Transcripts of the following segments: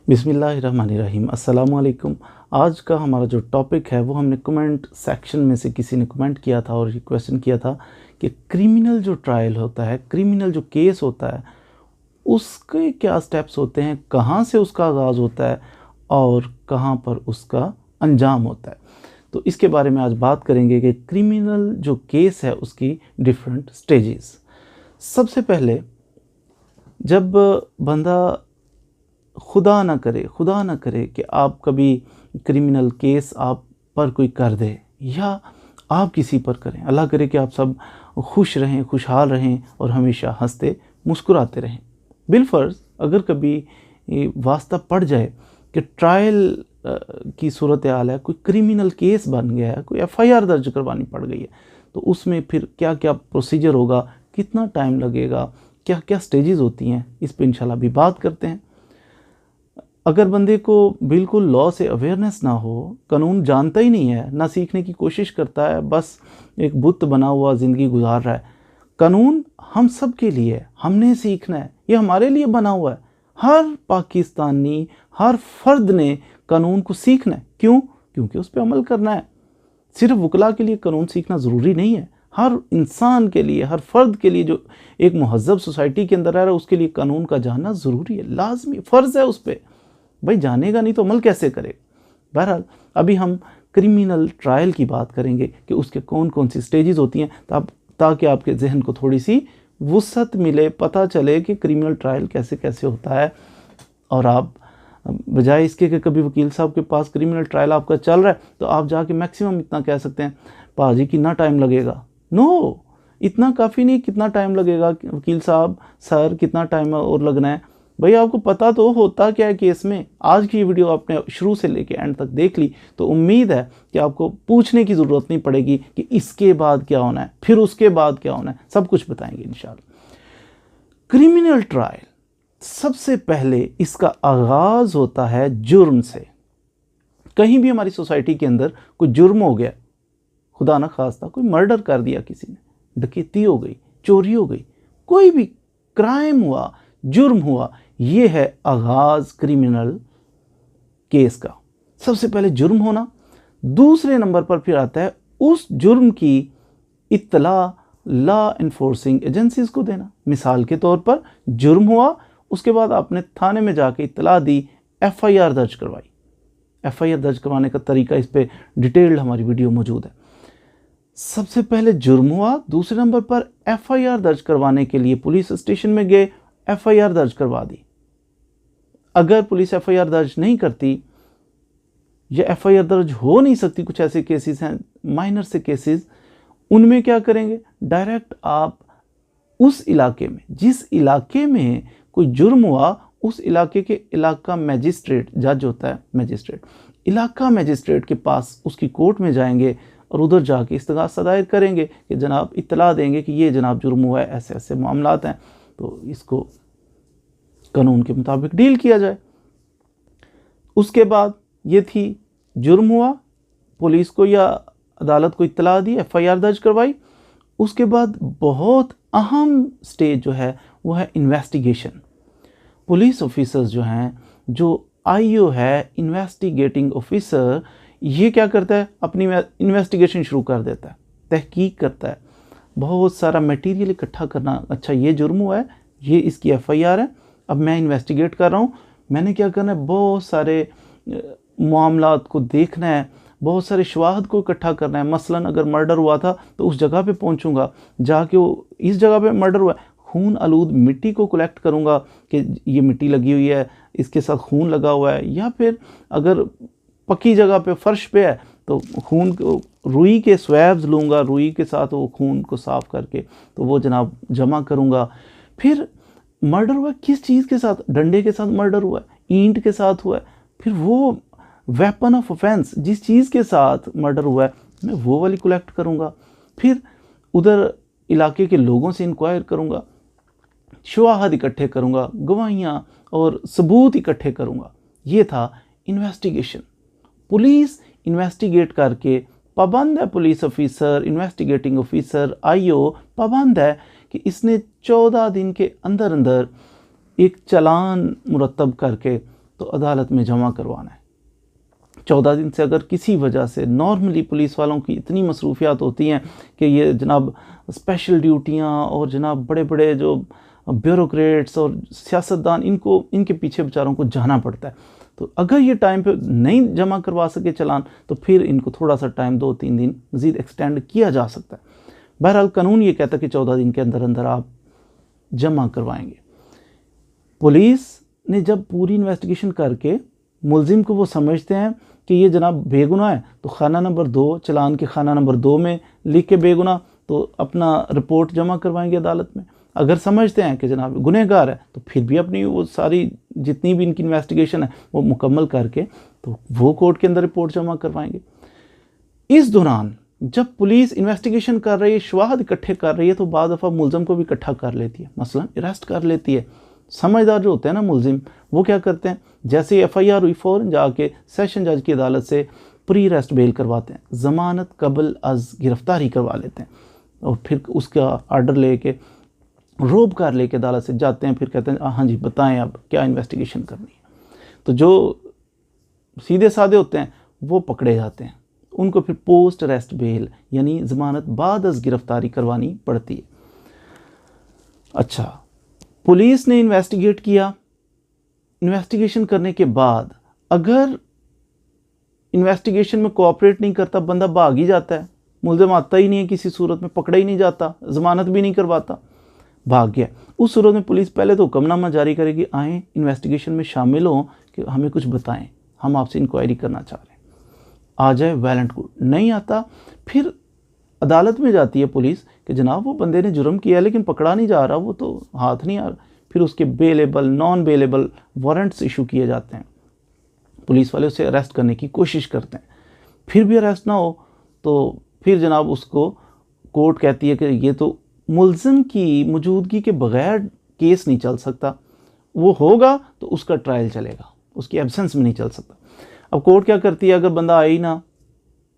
बिस्मिल्लाहिर्रहमानिर्रहीम। अस्सलामुअलैकुम। आज का हमारा जो टॉपिक है वो हमने कमेंट सेक्शन में से किसी ने कमेंट किया था और ये क्वेश्चन किया था कि क्रिमिनल जो ट्रायल होता है, क्रिमिनल जो केस होता है, उसके क्या स्टेप्स होते हैं, कहाँ से उसका आगाज़ होता है और कहाँ पर उसका अंजाम होता है। तो इसके बारे में आज बात करेंगे कि क्रिमिनल जो केस है उसकी डिफरेंट स्टेजेस। सबसे पहले जब बंदा खुदा ना करे कि आप कभी क्रिमिनल केस आप पर कोई कर दे या आप किसी पर करें, अल्लाह करे कि आप सब खुश रहें, खुशहाल रहें और हमेशा हंसते मुस्कुराते रहें। बिलफर्ज अगर कभी वास्ता पड़ जाए कि ट्रायल की सूरत हाल है, कोई क्रिमिनल केस बन गया है, कोई एफआईआर दर्ज करवानी पड़ गई है, तो उसमें फिर क्या क्या प्रोसीजर होगा, कितना टाइम लगेगा, क्या क्या स्टेजेस होती हैं, इस पर इंशाल्लाह भी बात करते हैं। अगर बंदे को बिल्कुल लॉ से अवेयरनेस ना हो, कानून जानता ही नहीं है, ना सीखने की कोशिश करता है, बस एक बुत बना हुआ ज़िंदगी गुजार रहा है। कानून हम सब के लिए है, हमने सीखना है, ये हमारे लिए बना हुआ है। हर पाकिस्तानी, हर फर्द ने कानून को सीखना है। क्यों? क्योंकि उस पर अमल करना है। सिर्फ वकला के लिए कानून सीखना ज़रूरी नहीं है। हर इंसान के लिए, हर फर्द के लिए जो एक महज़ब सोसाइटी के अंदर रह रहा है, उसके लिए कानून का जानना ज़रूरी है, लाजमी फ़र्ज़ है उस पर। भाई जानेगा नहीं तो अमल कैसे करेगा। बहरहाल अभी हम क्रिमिनल ट्रायल की बात करेंगे कि उसके कौन कौन सी स्टेजेस होती हैं, ताकि आपके जहन को थोड़ी सी वुसअत मिले, पता चले कि क्रिमिनल ट्रायल कैसे कैसे होता है। और आप बजाय इसके कि कभी वकील साहब के पास क्रिमिनल ट्रायल आपका चल रहा है तो आप जाके मैक्सिमम इतना कह सकते हैं, पाजी कितना टाइम लगेगा। नो, इतना काफ़ी नहीं, कितना टाइम लगेगा वकील साहब, सर कितना टाइम और लगना है। भाई आपको पता तो होता क्या है केस में। आज की वीडियो आपने शुरू से लेके एंड तक देख ली तो उम्मीद है कि आपको पूछने की ज़रूरत नहीं पड़ेगी कि इसके बाद क्या होना है, फिर उसके बाद क्या होना है, सब कुछ बताएंगे इंशाल्लाह। क्रिमिनल ट्रायल, सबसे पहले इसका आगाज़ होता है जुर्म से। कहीं भी हमारी सोसाइटी के अंदर कोई जुर्म हो गया, खुदा न खास्ता कोई मर्डर कर दिया किसी ने, डकैती हो गई, चोरी हो गई, कोई भी क्राइम हुआ, जुर्म हुआ, ये है आगाज़ क्रिमिनल केस का। सबसे पहले जुर्म होना। दूसरे नंबर पर फिर आता है उस जुर्म की इत्तला लॉ इन्फोर्सिंग एजेंसीज को देना। मिसाल के तौर पर जुर्म हुआ, उसके बाद आपने थाने में जाके इत्तला दी, एफआईआर दर्ज करवाई। एफआईआर दर्ज करवाने का तरीका, इस पर डिटेल्ड हमारी वीडियो मौजूद है। सबसे पहले जुर्म हुआ, दूसरे नंबर पर एफआईआर दर्ज करवाने के लिए पुलिस स्टेशन में गए, एफआईआर दर्ज करवा दी। अगर पुलिस एफआईआर दर्ज नहीं करती या एफआईआर दर्ज हो नहीं सकती, कुछ ऐसे केसेस हैं माइनर से केसेस, उनमें क्या करेंगे, डायरेक्ट आप उस इलाके में, जिस इलाके में कोई जुर्म हुआ, उस इलाके के इलाका मैजिस्ट्रेट, जज होता है मैजिस्ट्रेट, इलाका मैजिस्ट्रेट के पास उसकी कोर्ट में जाएंगे और उधर जाके इस्तगासा दायर करेंगे कि जनाब इत्तला देंगे कि ये जनाब जुर्म हुआ है, ऐसे ऐसे मामलात हैं, तो इसको कानून के मुताबिक डील किया जाए। उसके बाद ये थी जुर्म हुआ, पुलिस को या अदालत को इत्तला दी, एफआईआर दर्ज करवाई। उसके बाद बहुत अहम स्टेज जो है वो है इन्वेस्टिगेशन। पुलिस ऑफिसर्स जो हैं, जो आईओ है, इन्वेस्टिगेटिंग ऑफिसर, ये क्या करता है, अपनी इन्वेस्टिगेशन शुरू कर देता है, तहकीक करता है, बहुत सारा मटेरियल इकट्ठा करना। अच्छा ये जुर्म हुआ है, ये इसकी एफआईआर है, अब मैं इन्वेस्टिगेट कर रहा हूँ, मैंने क्या करना है, बहुत सारे मामलात को देखना है, बहुत सारे शवाहद को इकट्ठा करना है। मसलन अगर मर्डर हुआ था तो उस जगह पे पहुँचूँगा, जाके वो इस जगह पे मर्डर हुआ है, खून आलूद मिट्टी को कलेक्ट करूँगा कि ये मिट्टी लगी हुई है, इसके साथ खून लगा हुआ है, या फिर अगर पक्की जगह पे फर्श पे है तो खून को, रुई के स्वैब्स लूँगा, रुई के साथ वो खून को साफ़ करके तो वो जनाब जमा करूँगा। फिर मर्डर हुआ किस चीज़ के साथ, डंडे के साथ मर्डर हुआ है, ईंट के साथ हुआ है, फिर वो वेपन ऑफ ऑफेंस जिस चीज़ के साथ मर्डर हुआ है मैं वो वाली कलेक्ट करूँगा। फिर उधर इलाके के लोगों से इंक्वायर करूँगा, शवाहद इकट्ठे करूँगा, गवाहियाँ और सबूत इकट्ठे करूँगा। ये था इन्वेस्टिगेशन। पुलिस इन्वेस्टिगेट करके पाबंद है, police officer, investigating officer, IO पाबंद है कि इसने 14 दिन के अंदर अंदर एक चालान मुरतब करके तो अदालत में जमा करवाना है। 14 दिन से अगर किसी वजह से, नॉर्मली पुलिस वालों की इतनी मसरूफियात होती हैं कि ये जनाब स्पेशल ड्यूटियाँ और जनाब बड़े बड़े जो ब्यूरोक्रेट्स और सियासतदान, इनके पीछे बेचारों को जाना पड़ता है। तो अगर ये टाइम पे नहीं जमा करवा सके चालान, तो फिर इनको थोड़ा सा टाइम 2-3 दिन मज़ीद एक्सटेंड किया जा सकता है। बहरहाल कानून ये कहता है कि 14 दिन के अंदर अंदर आप जमा करवाएंगे। पुलिस ने जब पूरी इन्वेस्टिगेशन करके मुलजिम को वो समझते हैं कि ये जनाब बेगुनाह है, तो खाना नंबर 2, चालान के खाना नंबर 2 में लिख के बेगुनाह, तो अपना रिपोर्ट जमा करवाएंगे अदालत में। अगर समझते हैं कि जनाब गुनहगार है, तो फिर भी अपनी वो सारी जितनी भी इनकी इन्वेस्टिगेशन है वो मुकम्मल करके तो वो कोर्ट के अंदर रिपोर्ट जमा करवाएंगे। इस दौरान जब पुलिस इन्वेस्टिगेशन कर रही है, शवाहद इकट्ठे कर रही है, तो बाद दफ़ा मुलजिम को भी इकट्ठा कर लेती है, मसलन अरेस्ट कर लेती है। समझदार जो होते हैं ना मुलजिम, वो क्या करते हैं, जैसे FIR हुई फ़ौरन जाके सेशन जज की अदालत से प्री अरेस्ट बेल करवाते हैं, ज़मानत कबल अज गिरफ्तारी करवा लेते हैं, और फिर उसका आर्डर लेके रोब कार लेके अदालत से जाते हैं। फिर कहते हैं हाँ जी बताएं अब क्या इन्वेस्टिगेशन करनी है। तो जो सीधे साधे होते हैं वो पकड़े जाते हैं, उनको फिर पोस्ट अरेस्ट बेल यानी ज़मानत बाद अज गिरफ्तारी करवानी पड़ती है। अच्छा, पुलिस ने इन्वेस्टिगेट किया, इन्वेस्टिगेशन करने के बाद अगर इन्वेस्टिगेशन में कोऑपरेट नहीं करता, बंदा भाग ही जाता है, मुलजिम आता ही नहीं है, किसी सूरत में पकड़ा ही नहीं जाता, ज़मानत भी नहीं करवाता, भाग गया, उस सूरत में पुलिस पहले तो हुक्मनामा जारी करेगी, आएँ इन्वेस्टिगेशन में शामिल हों कि हमें कुछ बताएं, हम आपसे इंक्वायरी करना चाह रहे हैं। आ जाए वैलेंट कोर्ट, नहीं आता फिर अदालत में जाती है पुलिस कि जनाब वो बंदे ने जुर्म किया लेकिन पकड़ा नहीं जा रहा, वो तो हाथ नहीं आ रहा। फिर उसके bailable non bailable warrants issue किए जाते हैं, पुलिस वाले उसे अरेस्ट करने की कोशिश करते हैं, फिर भी अरेस्ट ना हो तो फिर जनाब उसको कोर्ट कहती है कि ये तो मुलजिम की मौजूदगी के बगैर केस नहीं चल सकता, वो होगा तो उसका ट्रायल चलेगा, उसकी एब्सेंस में नहीं चल सकता। अब कोर्ट क्या करती है, अगर बंदा आए ही ना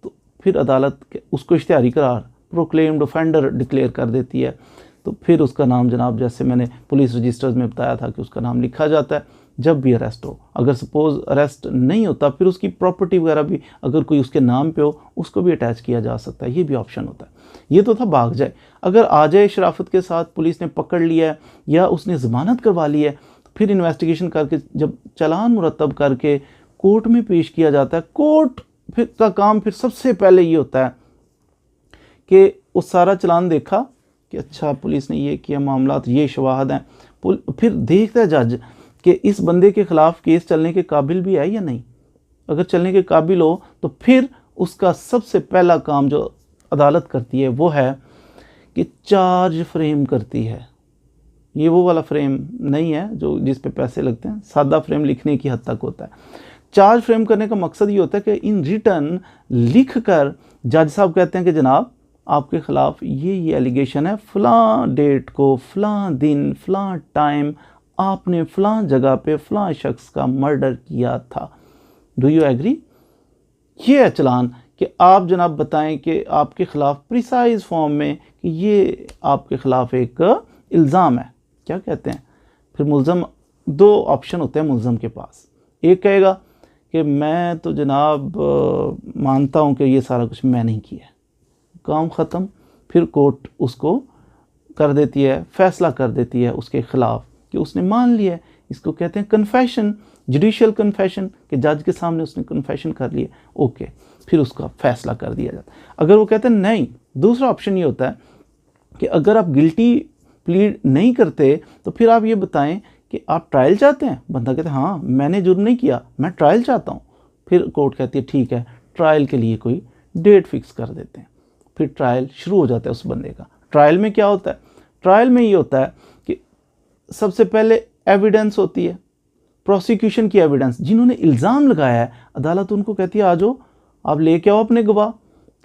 तो फिर अदालत उसको इश्तिहारी करार प्रोक्लेम्ड ऑफेंडर डिक्लेयर कर देती है। तो फिर उसका नाम जनाब जैसे मैंने पुलिस रजिस्टर्स में बताया था कि उसका नाम लिखा जाता है जब भी अरेस्ट हो। अगर सपोज़ अरेस्ट नहीं होता फिर उसकी प्रॉपर्टी वगैरह भी अगर कोई उसके नाम पे हो उसको भी अटैच किया जा सकता है, ये भी ऑप्शन होता है। ये तो था भाग जाए, अगर आ जाए शराफत के साथ, पुलिस ने पकड़ लिया है या उसने ज़मानत करवा ली है, तो फिर इन्वेस्टिगेशन करके जब चालान मुरतब करके कोर्ट में पेश किया जाता है, कोर्ट फिर का काम फिर सबसे पहले ये होता है कि वो सारा चालान देखा कि अच्छा पुलिस ने ये किया, मामलात ये शवाहद हैं, फिर देखता है जज कि इस बंदे के ख़िलाफ़ केस चलने के काबिल भी है या नहीं। अगर चलने के काबिल हो तो फिर उसका सबसे पहला काम जो अदालत करती है वो है कि चार्ज फ्रेम करती है। ये वो वाला फ्रेम नहीं है जो जिस पे पैसे लगते हैं, सादा फ्रेम लिखने की हद तक होता है। चार्ज फ्रेम करने का मकसद ये होता है कि इन रिटर्न लिख कर जज साहब कहते हैं कि जनाब आपके ख़िलाफ़ ये एलिगेशन है, फ़लाँ डेट को, फ़लाँ दिन, फ़लाँ टाइम आपने फ़लाँ जगह पे फ़लाँ शख्स का मर्डर किया था। Do you agree? ये है चलान कि आप जनाब बताएं कि आपके ख़िलाफ़ प्रिसाइज फॉर्म में कि ये आपके ख़िलाफ़ एक इल्ज़ाम है। क्या कहते हैं फिर मुल्ज़म, दो ऑप्शन होते हैं मुल्ज़म के पास, एक कहेगा कि मैं तो जनाब मानता हूँ कि ये सारा कुछ मैं नहीं किया, काम ख़त्म। फिर कोर्ट उसको कर देती है, फ़ैसला कर देती है उसके ख़िलाफ़ कि उसने मान लिया है। इसको कहते हैं कन्फेशन, जुडिशियल कन्फेशन, कि जज के सामने उसने कन्फेशन कर लिया, ओके, फिर उसका फ़ैसला कर दिया जाता है। अगर वो कहते हैं नहीं, दूसरा ऑप्शन ये होता है कि अगर आप गिल्टी प्लीड नहीं करते तो फिर आप ये बताएं कि आप ट्रायल चाहते हैं। बंदा कहता है हाँ मैंने जुर्म नहीं किया, मैं ट्रायल चाहता हूँ। फिर कोर्ट कहती है ठीक है, ट्रायल के लिए कोई डेट फिक्स कर देते हैं। फिर ट्रायल शुरू हो जाता है उस बंदे का। ट्रायल में क्या होता है? ट्रायल में ये होता है कि सबसे पहले एविडेंस होती है, प्रोसिक्यूशन की एविडेंस, जिन्होंने इल्ज़ाम लगाया है अदालत उनको कहती है आ जाओ आप लेके आओ अपने गवाह,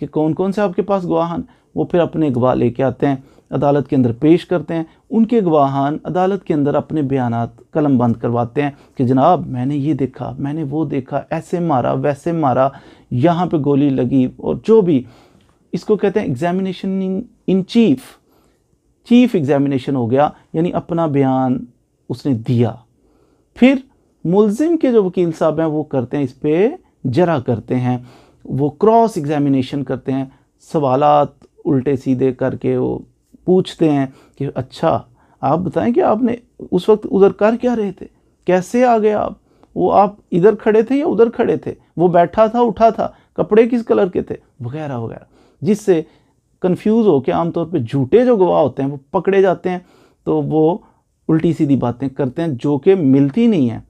कि कौन कौन से आपके पास गवाहान। वो फिर अपने गवाह लेके आते हैं, अदालत के अंदर पेश करते हैं। उनके गवाहान अदालत के अंदर अपने बयानात कलम बंद करवाते हैं कि जनाब मैंने ये देखा, मैंने वो देखा, ऐसे मारा वैसे मारा, यहाँ पे गोली लगी, और जो भी, इसको कहते हैं examination in chief. Chief examination हो गया, यानी अपना बयान उसने दिया। फिर मुलजिम के जो वकील साहब हैं वो करते हैं इस पे जरा करते हैं, वो क्रॉस एग्जामिनेशन करते हैं, सवालात उल्टे सीधे करके वो पूछते हैं कि अच्छा आप बताएं कि आपने उस वक्त उधर कर क्या रहे थे, कैसे आ गए आप, वो आप इधर खड़े थे या उधर खड़े थे, वो बैठा था उठा था, कपड़े किस कलर के थे, वगैरह वगैरह, जिससे कंफ्यूज हो के आमतौर पे झूठे जो गवाह होते हैं वो पकड़े जाते हैं, तो वो उल्टी सीधी बातें करते हैं जो कि मिलती नहीं है।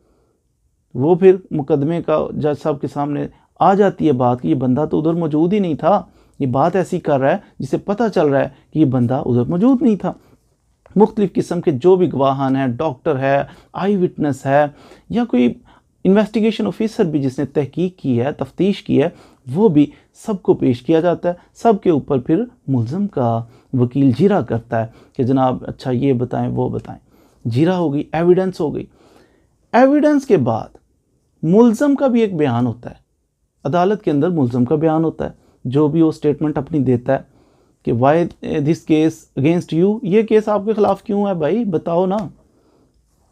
वो फिर मुकदमे का जज साहब के सामने आ जाती है बात कि ये बंदा तो उधर मौजूद ही नहीं था, ये बात ऐसी कर रहा है जिससे पता चल रहा है कि ये बंदा उधर मौजूद नहीं था। मुख्तलिफ़ किस्म के जो भी गवाहान हैं, डॉक्टर है, आई विटनेस है, या कोई इन्वेस्टिगेशन ऑफिसर भी जिसने तहकीक की है, तफ्तीश की है, वो भी सबको पेश किया जाता है। सब के ऊपर फिर मुल्ज़म का वकील जीरा करता है कि जनाब अच्छा ये बताएं वो बताएं। जीरा हो गई, एविडेंस हो गई। एविडेंस के बाद मुल्ज़म का भी एक बयान होता है, अदालत के अंदर मुल्ज़म का बयान होता है, जो भी वो स्टेटमेंट अपनी देता है कि why this case against you, ये केस आपके ख़िलाफ़ क्यों है भाई बताओ ना।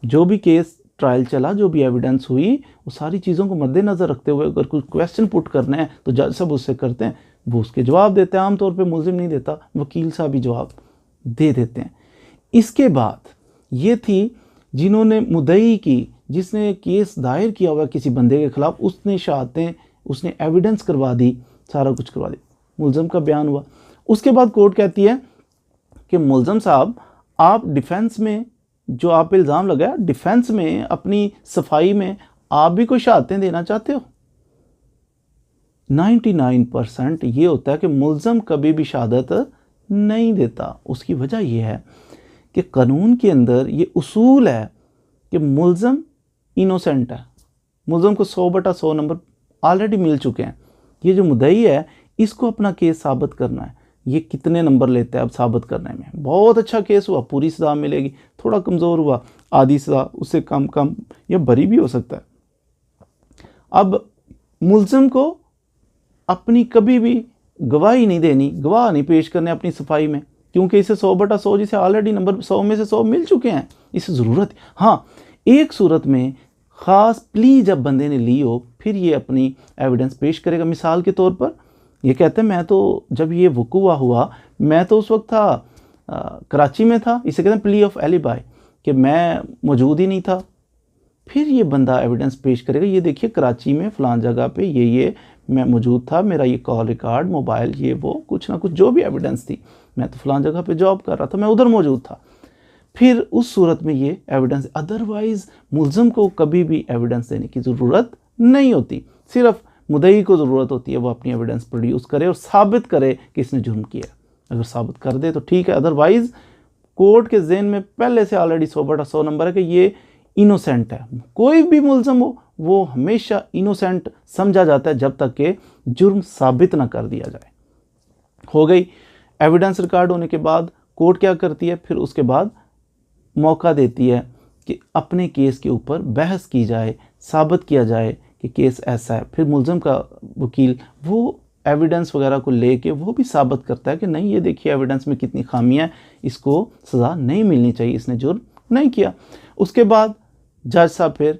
जो भी केस ट्रायल चला, जो भी एविडेंस हुई, वो सारी चीज़ों को मद्देनज़र रखते हुए अगर कुछ क्वेश्चन पुट करने हैं तो जज साहब उससे करते हैं, वो उसके जवाब देते हैं। आमतौर पे मुल्ज़िम नहीं देता, वकील साहब भी जवाब दे देते हैं। इसके बाद ये थी जिन्होंने मुद्दई की, जिसने केस दायर किया हुआ किसी बंदे के ख़िलाफ़, उसने शहादतें, उसने एविडेंस करवा दी, सारा कुछ करवा दी, मुल्ज़म का बयान हुआ। उसके बाद कोर्ट कहती है कि मुल्ज़म साहब आप डिफेंस में जो आप पे इल्ज़ाम लगाया, डिफेंस में अपनी सफाई में आप भी कोई शहादतें देना चाहते हो। 99% ये होता है कि मुल्ज़म कभी भी शहादत नहीं देता। उसकी वजह यह है कि कानून के अंदर ये उसूल है कि मुल्ज़म इनोसेंट है, मुल्ज़म को 100/100 नंबर ऑलरेडी मिल चुके हैं। ये जो मुद्दई है इसको अपना केस साबित करना है। ये कितने नंबर लेता है अब साबित करने में। बहुत अच्छा केस हुआ पूरी सज़ा मिलेगी, थोड़ा कमज़ोर हुआ आधी सज़ा, उससे कम या बरी भी हो सकता है। अब मुल्ज़म को अपनी कभी भी गवाही नहीं देनी, गवाह नहीं पेश करने अपनी सफाई में, क्योंकि इसे 100/100 जिसे ऑलरेडी नंबर 100 में से 100 मिल चुके हैं, इसे ज़रूरत। हाँ, एक सूरत में ख़ास प्ली जब बंदे ने ली हो फिर ये अपनी एविडेंस पेश करेगा। मिसाल के तौर पर ये कहते हैं मैं तो जब ये वक़ूआ हुआ मैं तो उस वक्त था कराची में था, इसे कहते हैं प्ली ऑफ एलिबाई, कि मैं मौजूद ही नहीं था। फिर ये बंदा एविडेंस पेश करेगा, ये देखिए कराची में फ़लाँ जगह पे ये मैं मौजूद था, मेरा ये कॉल रिकॉर्ड, मोबाइल, ये वो कुछ ना कुछ जो भी एविडेंस थी, मैं तो फ़लाँ जगह पे जॉब कर रहा था, मैं उधर मौजूद था। फिर उस सूरत में ये एविडेंस, अदरवाइज़ मुल्ज़म को कभी भी एविडेंस देने की ज़रूरत नहीं होती। सिर्फ मुद्दई को ज़रूरत होती है वो अपनी एविडेंस प्रोड्यूस करे और साबित करे कि इसने जुर्म किया। अगर साबित कर दे तो ठीक है, अदरवाइज़ कोर्ट के ज़हन में पहले से ऑलरेडी 100/100 नंबर है कि ये इनोसेंट है। कोई भी मुल्ज़म हो वो हमेशा इनोसेंट समझा जाता है जब तक कि जुर्म साबित ना कर दिया जाए। हो गई एविडेंस रिकॉर्ड होने के बाद कोर्ट क्या करती है, फिर उसके बाद मौका देती है कि अपने केस के ऊपर बहस की जाए, साबित किया जाए कि केस ऐसा है। फिर मुल्ज़म का वकील वो एविडेंस वगैरह को लेके वो भी साबित करता है कि नहीं ये देखिए एविडेंस में कितनी खामियां हैं, इसको सज़ा नहीं मिलनी चाहिए, इसने जुर्म नहीं किया। उसके बाद जज साहब फिर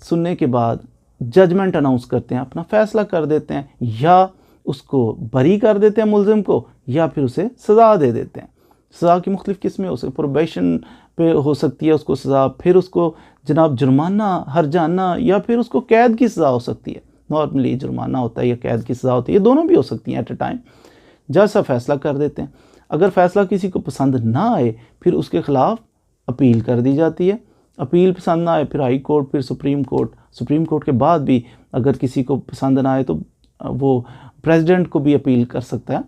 सुनने के बाद जजमेंट अनाउंस करते हैं, अपना फ़ैसला कर देते हैं, या उसको बरी कर देते हैं मुल्ज़िम को, या फिर उसे सज़ा दे देते हैं। सज़ा की मुख्तलिफ़ किस्में हो सकती, प्रोबेशन पे हो सकती है उसको सज़ा, फिर उसको जनाब जुर्माना, हरजाना, या फिर उसको कैद की सज़ा हो सकती है। नॉर्मली जुर्माना होता है या कैद की सज़ा होती है, ये दोनों भी हो सकती हैं एट अ टाइम। जज साहब फैसला कर देते हैं। अगर फ़ैसला किसी को पसंद ना आए फिर उसके ख़िलाफ़ अपील कर दी जाती है। अपील पसंद ना आए फिर हाई कोर्ट, फिर सुप्रीम कोर्ट। सुप्रीम कोर्ट के बाद भी अगर किसी को पसंद ना आए तो वो प्रेसिडेंट को भी अपील कर सकता है,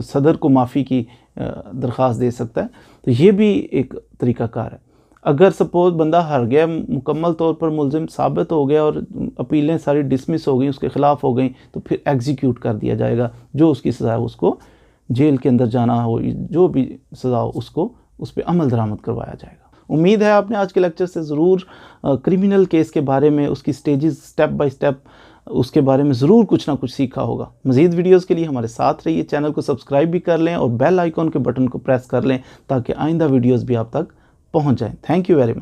सदर को माफ़ी की दरख्वास्त दे सकता है। तो ये भी एक तरीक़ाकार है। अगर सपोज़ बंदा हार गया, मुकम्मल तौर पर मुल्ज़िम साबित हो गया और अपीलें सारी डिसमिस हो गई, उसके ख़िलाफ़ हो गई, तो फिर एग्जीक्यूट कर दिया जाएगा। जो उसकी सज़ा है उसको जेल के अंदर जाना हो, जो भी सज़ा हो उसको उस पर अमल दरामद करवाया जाएगा। उम्मीद है आपने आज के लेक्चर से ज़रूर क्रिमिनल केस के बारे में, उसकी स्टेजेस, स्टेप बाय स्टेप उसके बारे में ज़रूर कुछ ना कुछ सीखा होगा। मज़ीद वीडियोस के लिए हमारे साथ रहिए, चैनल को सब्सक्राइब भी कर लें और बेल आइकॉन के बटन को प्रेस कर लें ताकि आइंदा वीडियोस भी आप तक पहुंच जाएं। Thank you very much.